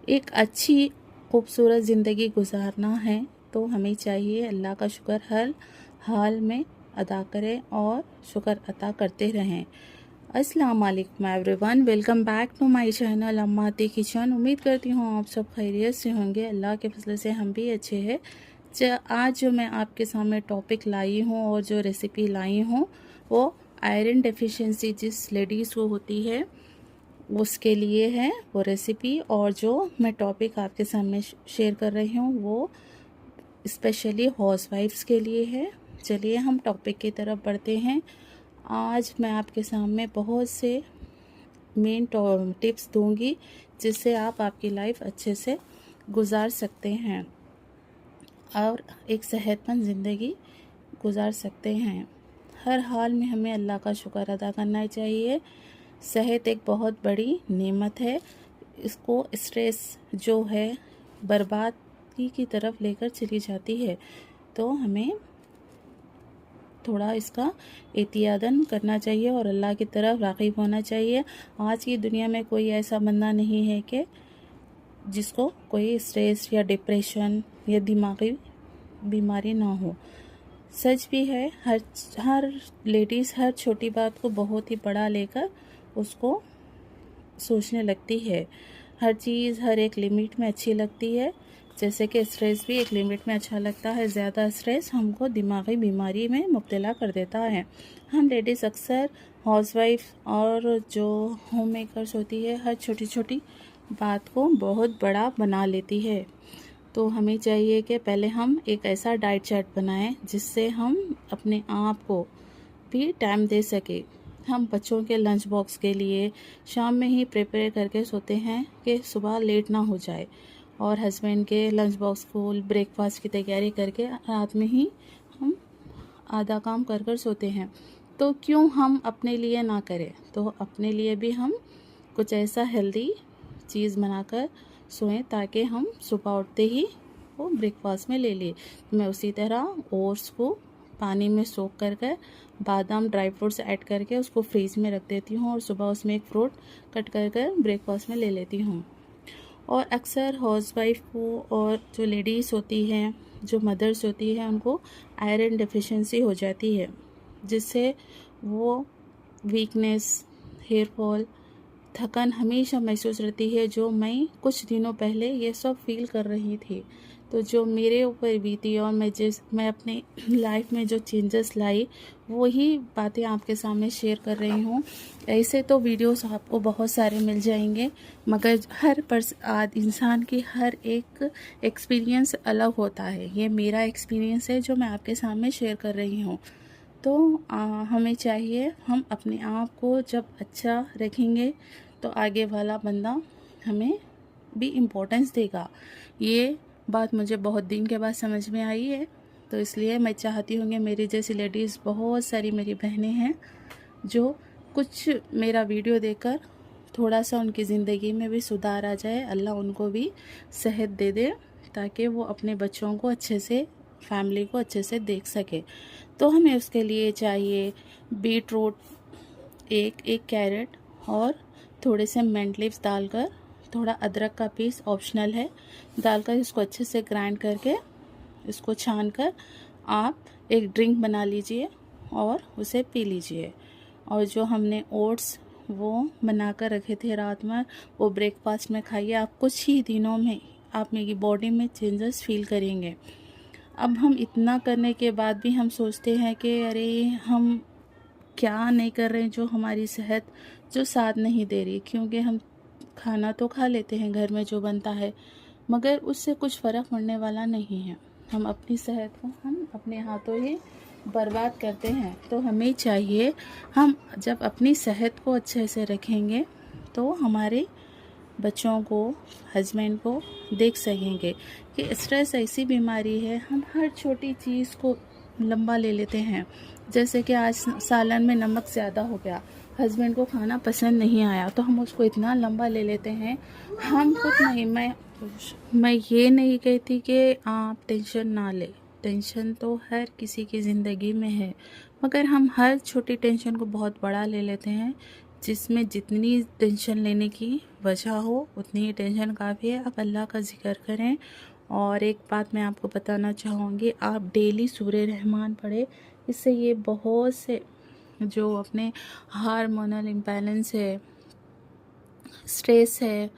एक अच्छी खूबसूरत ज़िंदगी गुजारना है तो हमें चाहिए अल्लाह का शुक्र हर हाल में अदा करें और शुक्र अदा करते रहें। अस्सलाम वालेकुम everyone, welcome back to my channel Amma Di kitchen. उम्मीद करती हूँ आप सब खैरियत से होंगे। अल्लाह के फजल से हम भी अच्छे हैं। आज जो मैं आपके सामने टॉपिक लाई हूँ और जो रेसिपी लाई हूँ वो आयरन डेफिशिएंसी जिस लेडीज़ को होती है उसके लिए है वो रेसिपी, और जो मैं टॉपिक आपके सामने शेयर कर रही हूँ वो स्पेशली हाउसवाइफ्स के लिए है। चलिए हम टॉपिक की तरफ बढ़ते हैं। आज मैं आपके सामने बहुत से मेन टिप्स दूंगी जिससे आप आपकी लाइफ अच्छे से गुजार सकते हैं और एक सेहतमंद ज़िंदगी गुजार सकते हैं। हर हाल में हमें अल्लाह का शुक्र अदा करना चाहिए। सेहत एक बहुत बड़ी नेमत है। इसको स्ट्रेस जो है बर्बादी की तरफ लेकर चली जाती है, तो हमें थोड़ा इसका एहतियातन करना चाहिए और अल्लाह की तरफ राग़िब होना चाहिए। आज की दुनिया में कोई ऐसा बंदा नहीं है कि जिसको कोई स्ट्रेस या डिप्रेशन या दिमागी बीमारी ना हो। सच भी है, हर लेडीज़ हर छोटी बात को बहुत ही बड़ा लेकर उसको सोचने लगती है। हर चीज़ हर एक लिमिट में अच्छी लगती है, जैसे कि स्ट्रेस भी एक लिमिट में अच्छा लगता है। ज़्यादा स्ट्रेस हमको दिमागी बीमारी में मुब्तला कर देता है। हम लेडीज़ अक्सर हाउसवाइफ और जो होम मेकर्स होती है हर छोटी छोटी बात को बहुत बड़ा बना लेती है। तो हमें चाहिए कि पहले हम एक ऐसा डाइट चार्ट बनाएं जिससे हम अपने आप को भी टाइम दे सके। हम बच्चों के लंच बॉक्स के लिए शाम में ही प्रिपेयर करके सोते हैं कि सुबह लेट ना हो जाए, और हस्बैंड के लंच बॉक्स को ब्रेकफास्ट की तैयारी करके रात में ही हम आधा काम कर कर सोते हैं। तो क्यों हम अपने लिए ना करें, तो अपने लिए भी हम कुछ ऐसा हेल्दी चीज़ बनाकर सोएं ताकि हम सुबह उठते ही वो ब्रेकफास्ट में ले लिए। मैं उसी तरह ओट्स को पानी में सोख करके बादाम ड्राई फ्रूट्स ऐड करके उसको फ्रीज में रख देती हूँ और सुबह उसमें एक फ्रूट कट कर कर ब्रेकफास्ट में ले लेती हूँ। और अक्सर हाउसवाइफ को और जो लेडीज़ होती हैं, जो मदर्स होती हैं, उनको आयरन डेफिशिएंसी हो जाती है जिससे वो वीकनेस, हेयर फॉल, थकान हमेशा महसूस रहती है। जो मैं कुछ दिनों पहले ये सब फील कर रही थी, तो जो मेरे ऊपर बीती और मैं अपनी लाइफ में जो चेंजेस लाई वही बातें आपके सामने शेयर कर रही हूँ। ऐसे तो वीडियोस आपको बहुत सारे मिल जाएंगे, मगर हर इंसान की हर एक एक्सपीरियंस अलग होता है। ये मेरा एक्सपीरियंस है जो मैं आपके सामने शेयर कर रही हूँ। तो हमें चाहिए हम अपने आप को जब अच्छा रखेंगे तो आगे वाला बंदा हमें भी इम्पोर्टेंस देगा। ये बात मुझे बहुत दिन के बाद समझ में आई है, तो इसलिए मैं चाहती हूँ कि मेरी जैसी लेडीज़ बहुत सारी मेरी बहनें हैं जो कुछ मेरा वीडियो देखकर थोड़ा सा उनकी ज़िंदगी में भी सुधार आ जाए। अल्लाह उनको भी सेहत दे दे ताकि वो अपने बच्चों को अच्छे से, फैमिली को अच्छे से देख सके। तो हमें उसके लिए चाहिए बीट रूट एक कैरेट और थोड़े से मिंट लीव्स डालकर, थोड़ा अदरक का पीस ऑप्शनल है, डालकर इसको अच्छे से ग्राइंड करके इसको छान कर आप एक ड्रिंक बना लीजिए और उसे पी लीजिए। और जो हमने ओट्स वो बना कर रखे थे रात में, वो ब्रेकफास्ट में खाइए। आप कुछ ही दिनों में आप मेरी बॉडी में चेंजेस फील करेंगे। अब हम इतना करने के बाद भी हम सोचते हैं कि अरे हम क्या नहीं कर रहे हैं, जो हमारी सेहत जो साथ नहीं दे रही। क्योंकि हम खाना तो खा लेते हैं घर में जो बनता है, मगर उससे कुछ फ़र्क पड़ने वाला नहीं है। हम अपनी सेहत को हम अपने हाथों ही बर्बाद करते हैं। तो हमें चाहिए हम जब अपनी सेहत को अच्छे से रखेंगे तो हमारे बच्चों को, हस्बैंड को देख सकेंगे। कि स्ट्रेस ऐसी बीमारी है, हम हर छोटी चीज़ को लंबा ले लेते हैं। जैसे कि आज सालन में नमक ज़्यादा हो गया, हस्बैंड को खाना पसंद नहीं आया, तो हम उसको इतना लंबा ले लेते हैं। हम खुद नहीं, मैं ये नहीं कहती कि आप टेंशन ना ले, टेंशन तो हर किसी की ज़िंदगी में है, मगर हम हर छोटी टेंशन को बहुत बड़ा ले लेते हैं। जिसमें जितनी टेंशन लेने की वजह हो उतनी ही टेंशन काफ़ी है। आप अल्लाह का ज़िक्र करें। और एक बात मैं आपको बताना चाहूँगी, आप डेली सूरह रहमान पढ़ें। इससे ये बहुत से जो अपने हार्मोनल इम्बैलेंस है, स्ट्रेस है,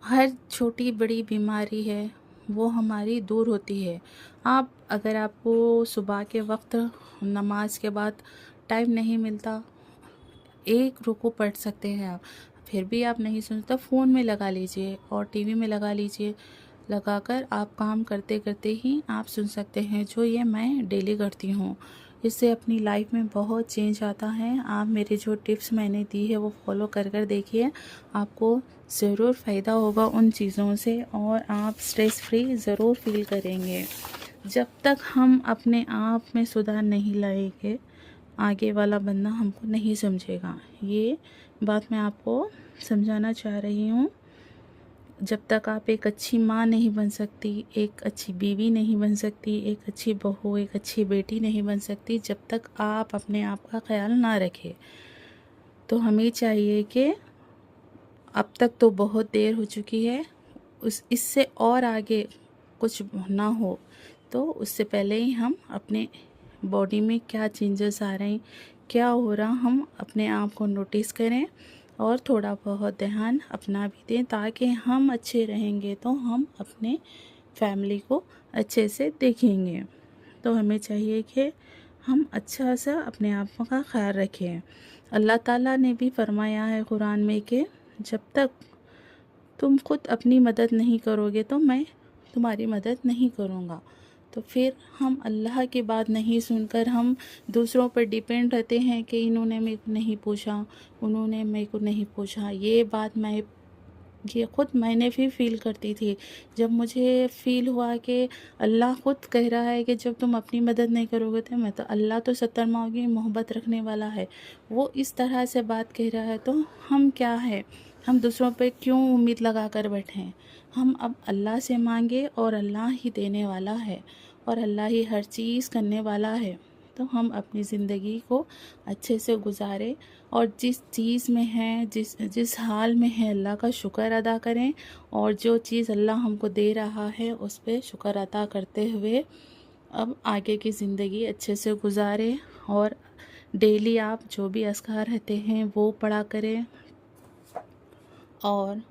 हर छोटी बड़ी बीमारी है, वो हमारी दूर होती है। आप अगर आपको सुबह के वक्त नमाज के बाद टाइम नहीं मिलता, एक रुकू पढ़ सकते हैं आप, फिर भी आप नहीं सुनते, फ़ोन में लगा लीजिए और टीवी में लगा लीजिए। लगाकर आप काम करते करते ही आप सुन सकते हैं, जो ये मैं डेली करती हूँ। इससे अपनी लाइफ में बहुत चेंज आता है। आप मेरी जो टिप्स मैंने दी है वो फॉलो कर कर देखिए, आपको ज़रूर फ़ायदा होगा उन चीज़ों से और आप स्ट्रेस फ्री ज़रूर फील करेंगे। जब तक हम अपने आप में सुधार नहीं लाएंगे, आगे वाला बंदा हमको नहीं समझेगा। ये बात मैं आपको समझाना चाह रही हूँ। जब तक आप एक अच्छी माँ नहीं बन सकती, एक अच्छी बीवी नहीं बन सकती, एक अच्छी बहू, एक अच्छी बेटी नहीं बन सकती, जब तक आप अपने आप का ख्याल ना रखें। तो हमें चाहिए कि अब तक तो बहुत देर हो चुकी है, इससे और आगे कुछ ना हो, तो उससे पहले ही हम अपने बॉडी में क्या चेंजेस आ रहे हैं, क्या हो रहा, हम अपने आप को नोटिस करें और थोड़ा बहुत ध्यान अपना भी दें, ताकि हम अच्छे रहेंगे तो हम अपने फैमिली को अच्छे से देखेंगे। तो हमें चाहिए कि हम अच्छा सा अपने आप का ख्याल रखें। अल्लाह ताला ने भी फरमाया है कुरान में कि जब तक तुम खुद अपनी मदद नहीं करोगे तो मैं तुम्हारी मदद नहीं करूँगा। तो फिर हम अल्लाह की बात नहीं सुनकर हम दूसरों पर डिपेंड रहते हैं कि इन्होंने मेरे को नहीं पूछा, उन्होंने मेरे को नहीं पूछा। ये खुद मैंने भी फ़ील करती थी। जब मुझे फ़ील हुआ कि अल्लाह खुद कह रहा है कि जब तुम अपनी मदद नहीं करोगे तो मैं तो, अल्लाह तो 70 माओं की मोहब्बत रखने वाला है, वो इस तरह से बात कह रहा है, तो हम क्या है, हम दूसरों पे क्यों उम्मीद लगा कर बैठें। हम अब अल्लाह से मांगे और अल्लाह ही देने वाला है और अल्लाह ही हर चीज़ करने वाला है। तो हम अपनी ज़िंदगी को अच्छे से गुजारें और जिस चीज़ में हैं, जिस जिस हाल में है, अल्लाह का शुक्र अदा करें और जो चीज़ अल्लाह हमको दे रहा है उस पर शुक्र अदा करते हुए अब आगे की ज़िंदगी अच्छे से गुजारें। और डेली आप जो भी अस्कार रहते हैं वो पढ़ा करें। और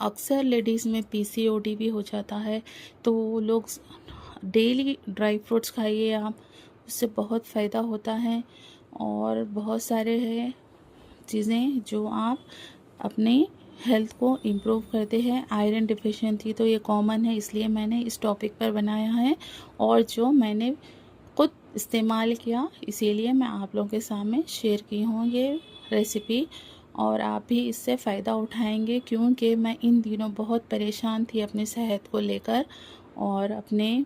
अक्सर लेडीज़ में पीसीओडी भी हो जाता है, तो वो लोग डेली ड्राई फ्रूट्स खाइए आप, उससे बहुत फ़ायदा होता है। और बहुत सारे हैं चीज़ें जो आप अपने हेल्थ को इम्प्रूव करते हैं। आयरन डिफिशिएंसी तो ये कॉमन है, इसलिए मैंने इस टॉपिक पर बनाया है और जो मैंने खुद इस्तेमाल किया इसीलिए मैं आप लोगों के सामने शेयर की हूँ ये रेसिपी। और आप भी इससे फ़ायदा उठाएंगे, क्योंकि मैं इन दिनों बहुत परेशान थी अपनी सेहत को लेकर और अपने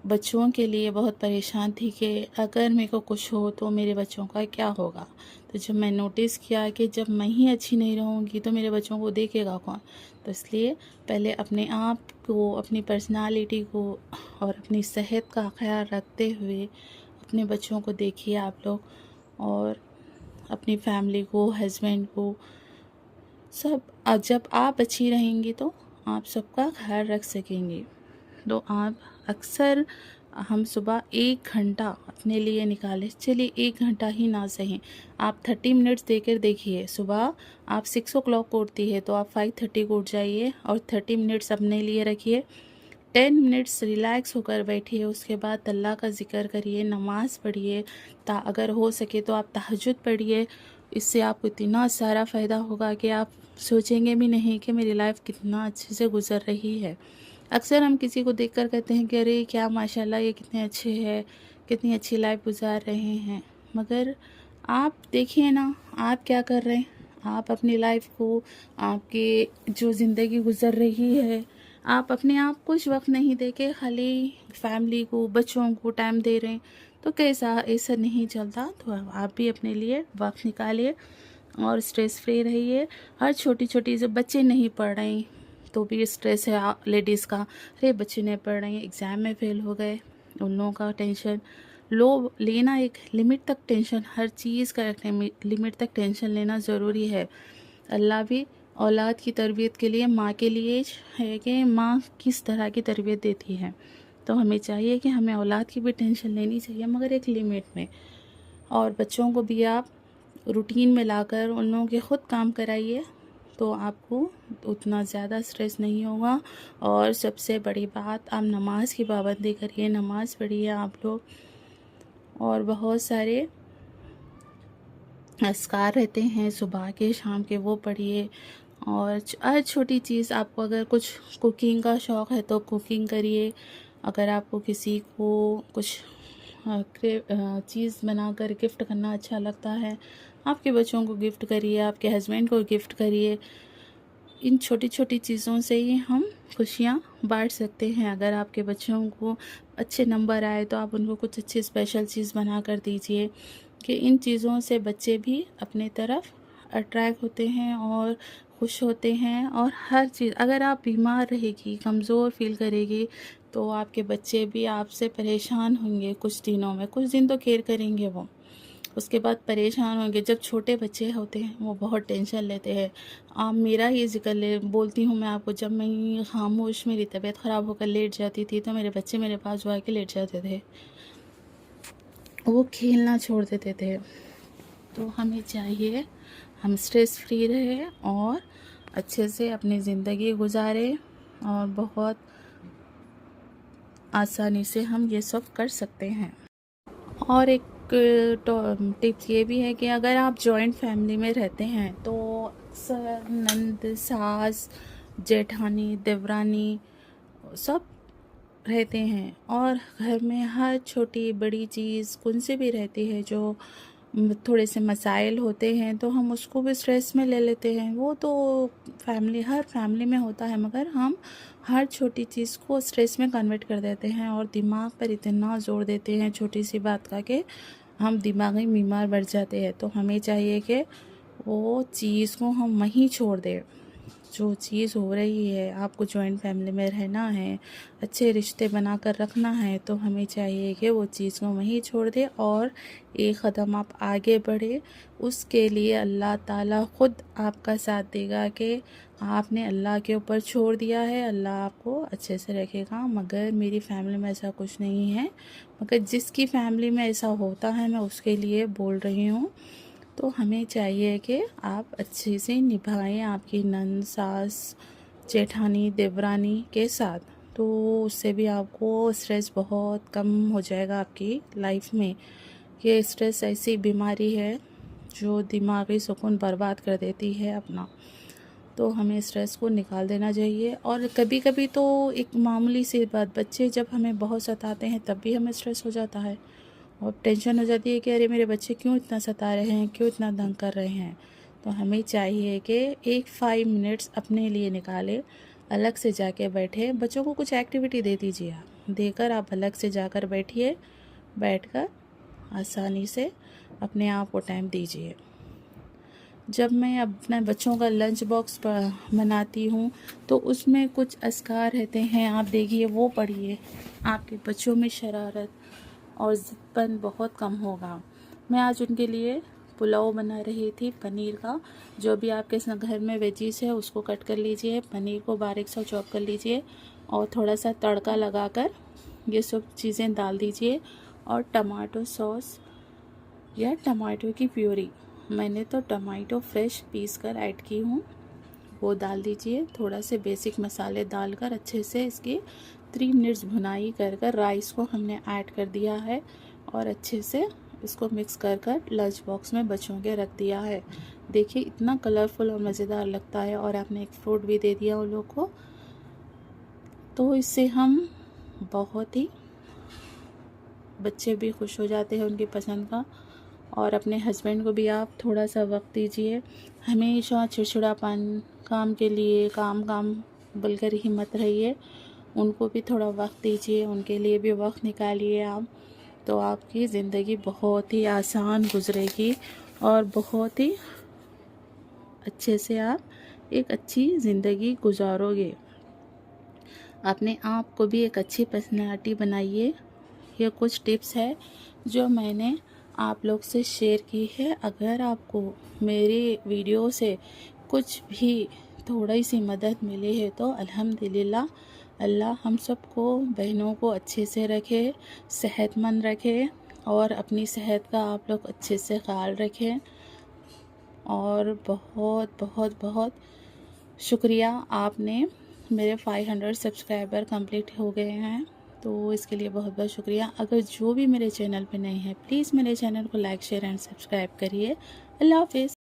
बच्चों के लिए बहुत परेशान थी कि अगर मेरे को कुछ हो तो मेरे बच्चों का क्या होगा। तो जब मैं नोटिस किया कि जब मैं ही अच्छी नहीं रहूँगी तो मेरे बच्चों को देखेगा कौन, तो इसलिए पहले अपने आप को, अपनी पर्सनालिटी को और अपनी सेहत का ख्याल रखते हुए अपने बच्चों को देखिए आप लोग, और अपनी फैमिली को, हस्बैंड को, सब। जब आप अच्छी रहेंगी तो आप सबका ख्याल रख सकेंगी। तो आप अक्सर, हम सुबह 1 घंटा अपने लिए निकालें, चलिए 1 घंटा ही ना सही, आप 30 मिनट्स देकर देखिए। सुबह आप 6 o'clock को उठती है तो आप 5:30 को उठ जाइए और 30 मिनट्स अपने लिए रखिए। 10 मिनट्स रिलैक्स होकर बैठिए, उसके बाद अल्लाह का ज़िक्र करिए, नमाज़ पढ़िए, अगर हो सके तो आप तहज्जुद पढ़िए। इससे आपको इतना सारा फ़ायदा होगा कि आप सोचेंगे भी नहीं कि मेरी लाइफ कितना अच्छे से गुज़र रही है। अक्सर हम किसी को देखकर कहते हैं कि अरे क्या माशाल्लाह, ये कितने अच्छे हैं, कितनी अच्छी लाइफ गुजार रहे हैं, मगर आप देखिए ना आप क्या कर रहे हैं। आप अपनी लाइफ को, आपकी जो ज़िंदगी गुज़र रही है, आप अपने आप कुछ वक्त नहीं देके खाली फैमिली को, बच्चों को टाइम दे रहे हैं, तो कैसा, ऐसा नहीं चलता। तो आप भी अपने लिए वक्त निकालिए और स्ट्रेस फ्री रहिए। हर छोटी छोटी, जो बच्चे नहीं पढ़ रहे हैं तो भी स्ट्रेस है लेडीज़ का, अरे बच्चे नहीं पढ़ रहे हैं, एग्ज़ाम में फ़ेल हो गए, उन लोगों का टेंशन। लेना एक लिमिट तक टेंशन, हर चीज़ का एक लिमिट तक टेंशन लेना ज़रूरी है। अल्लाह भी औलाद की तरबियत के लिए माँ के लिए है कि माँ किस तरह की तरबियत देती है, तो हमें चाहिए कि हमें औलाद की भी टेंशन लेनी चाहिए, मगर एक लिमिट में। और बच्चों को भी आप रूटीन में लाकर उन लोगों के ख़ुद काम कराइए, तो आपको उतना ज़्यादा स्ट्रेस नहीं होगा। और सबसे बड़ी बात, आप नमाज की पाबंदी करिए, नमाज़ पढ़िए आप लोग, और बहुत सारे अस्कार रहते हैं सुबह के शाम के, वो पढ़िए। और हर छोटी चीज़, आपको अगर कुछ कुकिंग का शौक़ है तो कुकिंग करिए। अगर आपको किसी को कुछ चीज़ बनाकर गिफ्ट करना अच्छा लगता है, आपके बच्चों को गिफ्ट करिए, आपके हस्बैंड को गिफ्ट करिए। इन छोटी छोटी चीज़ों से ही हम खुशियाँ बांट सकते हैं। अगर आपके बच्चों को अच्छे नंबर आए तो आप उनको कुछ अच्छी स्पेशल चीज़ बना कर दीजिए, कि इन चीज़ों से बच्चे भी अपने तरफ अट्रैक्ट होते हैं और खुश होते हैं। और हर चीज़, अगर आप बीमार रहेगी, कमज़ोर फील करेगी, तो आपके बच्चे भी आपसे परेशान होंगे कुछ दिनों में। कुछ दिन तो केयर करेंगे वो, उसके बाद परेशान होंगे। जब छोटे बच्चे होते हैं वो बहुत टेंशन लेते हैं। आप मेरा ही ज़िक्र बोलती हूँ मैं आपको, जब मैं खामोश मेरी तबीयत ख़राब होकर लेट जाती थी तो मेरे बच्चे मेरे पास जो आके लेट जाते थे, वो खेलना छोड़ देते थे। तो हमें चाहिए हम स्ट्रेस फ्री रहे और अच्छे से अपनी ज़िंदगी गुजारें, और बहुत आसानी से हम ये सब कर सकते हैं। और एक टिप्स ये भी है कि अगर आप जॉइंट फैमिली में रहते हैं तो अक्सर नंद, सास, जेठानी, देवरानी सब रहते हैं, और घर में हर छोटी बड़ी चीज़ कौन सी भी रहती है जो थोड़े से मसाइल होते हैं, तो हम उसको भी स्ट्रेस में ले लेते हैं। वो तो हर फैमिली में होता है, मगर हम हर छोटी चीज़ को स्ट्रेस में कन्वर्ट कर देते हैं और दिमाग पर इतना जोर देते हैं छोटी सी बात का, कि हम दिमागी बीमार बढ़ जाते हैं। तो हमें चाहिए कि वो चीज़ को हम वहीं छोड़ दें। जो चीज़ हो रही है, आपको जॉइंट फैमिली में रहना है, अच्छे रिश्ते बनाकर रखना है, तो हमें चाहिए कि वो चीज़ को वहीं छोड़ दें और एक कदम आप आगे बढ़े। उसके लिए अल्लाह ताला ख़ुद आपका साथ देगा, कि आपने अल्लाह के ऊपर छोड़ दिया है, अल्लाह आपको अच्छे से रखेगा। मगर मेरी फैमिली में ऐसा कुछ नहीं है, मगर जिसकी फैमिली में ऐसा होता है मैं उसके लिए बोल रही हूँ। तो हमें चाहिए कि आप अच्छे से निभाएं आपकी नंद, सास, जेठानी, देवरानी के साथ, तो उससे भी आपको स्ट्रेस बहुत कम हो जाएगा आपकी लाइफ में। ये स्ट्रेस ऐसी बीमारी है जो दिमागी सुकून बर्बाद कर देती है अपना, तो हमें स्ट्रेस को निकाल देना चाहिए। और कभी कभी तो एक मामूली सी बात, बच्चे जब हमें बहुत सताते हैं तब भी हमें स्ट्रेस हो जाता है, और टेंशन हो जाती है कि अरे मेरे बच्चे क्यों इतना सता रहे हैं, क्यों इतना तंग कर रहे हैं। तो हमें चाहिए कि एक 5 मिनट्स अपने लिए निकालें, अलग से जाके बैठे, बच्चों को कुछ एक्टिविटी दे दीजिए, आप देकर आप अलग से जाकर बैठिए, बैठकर आसानी से अपने आप को टाइम दीजिए। जब मैं अपने बच्चों का लंच बॉक्स बनाती हूँ तो उसमें कुछ अस्कार रहते हैं, आप देखिए वो पढ़िए, आपके बच्चों में शरारत और ज़िद्दपन बहुत कम होगा। मैं आज उनके लिए पुलाव बना रही थी पनीर का। जो भी आपके घर में वेजीज है उसको कट कर लीजिए, पनीर को बारीक सा चॉप कर लीजिए और थोड़ा सा तड़का लगाकर ये सब चीज़ें डाल दीजिए, और टमाटो सॉस या टमाटो की प्यूरी, मैंने तो टमाटो फ्रेश पीस कर ऐड की हूँ, वो डाल दीजिए। थोड़ा से बेसिक मसाले डालकर अच्छे से इसकी 3 मिनट्स भुनाई कर राइस को हमने ऐड कर दिया है, और अच्छे से इसको मिक्स कर लंच बॉक्स में बच्चों के रख दिया है। देखिए इतना कलरफुल और मज़ेदार लगता है, और आपने एक फ्रूट भी दे दिया उन लोग को, तो इससे हम बहुत ही, बच्चे भी खुश हो जाते हैं उनकी पसंद का। और अपने हस्बैंड को भी आप थोड़ा सा वक्त दीजिए, हमेशा चिड़चिड़ापन काम के लिए काम बोलकर ही मत रहिए, उनको भी थोड़ा वक्त दीजिए, उनके लिए भी वक्त निकालिए आप, तो आपकी ज़िंदगी बहुत ही आसान गुजरेगी और बहुत ही अच्छे से आप एक अच्छी ज़िंदगी गुजारोगे। अपने आप को भी एक अच्छी पर्सनालिटी बनाइए, ये कुछ टिप्स है जो मैंने आप लोग से शेयर की है। अगर आपको मेरी वीडियो से कुछ भी थोड़ी सी मदद मिली है तो अल्हम्दुलिल्लाह। अल्लाह हम सबको बहनों को अच्छे से रखे, सेहतमंद रखे और अपनी सेहत का आप लोग अच्छे से ख्याल रखें। और बहुत बहुत बहुत शुक्रिया, आपने मेरे 500 सब्सक्राइबर कंप्लीट हो गए हैं, तो इसके लिए बहुत बहुत शुक्रिया। अगर जो भी मेरे चैनल पे नए हैं प्लीज़ मेरे चैनल को लाइक शेयर एंड सब्सक्राइब करिए। अल्लाह हाफिज़।